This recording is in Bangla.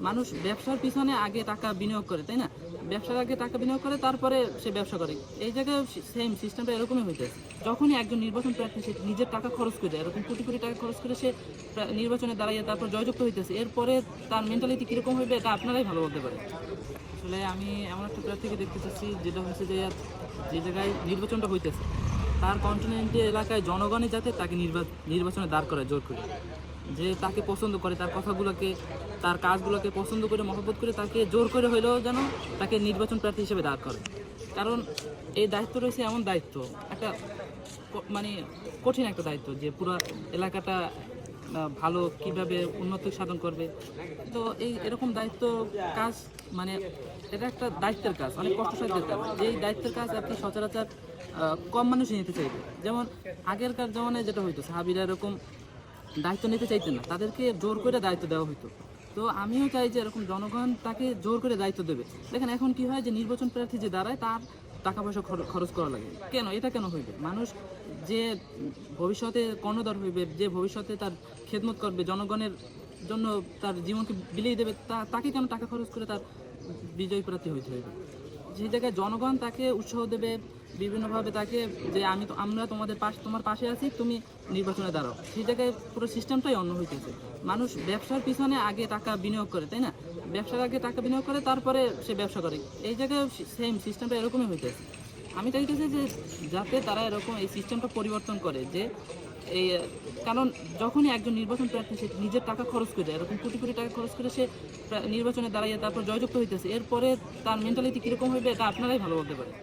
মানুষ ব্যবসার পিছনে আগে টাকা বিনিয়োগ করে, তাই না? ব্যবসার আগে টাকা বিনিয়োগ করে, তারপরে সে ব্যবসা করে। এই জায়গায় সেম সিস্টেমটা এরকমই হইতেছে। যখনই একজন নির্বাচন প্রার্থী সে নিজের টাকা খরচ করে, এরকম কোটি কোটি টাকা খরচ করে সে নির্বাচনে দাঁড়িয়ে তারপর জয়যুক্ত হইতেছে, এরপরে তার মেন্টালিটি কীরকম হইবে এটা আপনারাই ভালো বলতে পারেন। আসলে আমি এমন একটা প্রার্থীকে দেখতে চাচ্ছি যেটা হচ্ছে যে জায়গায় নির্বাচনটা হইতেছে তার কন্টিনেন্টের এলাকায় জনগণই যাতে তাকে নির্বাচনে দাঁড় করে জোর করে, যে তাকে পছন্দ করে, তার কথাগুলোকে, তার কাজগুলোকে পছন্দ করে, মহব্বত করে তাকে জোর করে হইলেও যেন তাকে নির্বাচন প্রার্থী হিসেবে দাঁড় করে। কারণ এই দায়িত্ব রয়েছে, এমন দায়িত্ব একটা মানে কঠিন একটা দায়িত্ব, যে পুরো এলাকাটা ভালো কিভাবে উন্নতি সাধন করবে। তো এরকম দায়িত্ব কাজ, মানে এটা একটা দায়িত্বের কাজ, অনেক কষ্টসাধ্যের কাজ। যেই দায়িত্বের কাজ আর কি সচরাচর কম মানুষই নিতে চাইবে। যেমন আগেরকার জমানায় যেটা হইতো, সাহাবীরা এরকম দায়িত্ব নিতে চাইতেন না, তাদেরকে জোর করে দায়িত্ব দেওয়া হতো। তো আমিও চাই যে এরকম জনগণ তাকে জোর করে দায়িত্ব দেবে। দেখেন এখন কি হয়, যে নির্বাচন প্রার্থী যে দাঁড়ায় তার টাকা পয়সা খরচ করা লাগে। কেন এটা কেন হইবে? মানুষ যে ভবিষ্যতে কর্ণধার হইবে, যে ভবিষ্যতে তার খেদমত করবে, জনগণের জন্য তার জীবনকে বিলিয়ে দেবে, তাকে কেন টাকা খরচ করে তার বিজয়ী প্রার্থী হইতে হইবে? যে জায়গায় জনগণ তাকে উৎসাহ দেবে বিভিন্নভাবে, তাকে যে আমরা তোমার পাশে আছি, তুমি নির্বাচনে দাঁড়াও, সেই জায়গায় পুরো সিস্টেমটাই অন্য হইতেছে। মানুষ ব্যবসার পিছনে আগে টাকা বিনিয়োগ করে, তাই না? ব্যবসার আগে টাকা বিনিয়োগ করে, তারপরে সে ব্যবসা করে। এই জায়গায় সেম সিস্টেমটা এরকমই হইতেছে। আমি চাইতেছি যে যাতে তারা এরকম এই সিস্টেমটা পরিবর্তন করে, যে এই কারণ যখনই একজন নির্বাচন প্রার্থী সে নিজের টাকা খরচ করে, এরকম কোটি কোটি টাকা খরচ করে সে নির্বাচনে দাঁড়িয়ে তারপর জয়যুক্ত হইতেছে, এরপরে তার মেন্টালিটি কীরকম হইবে এটা আপনারাই ভালো বলতে পারেন।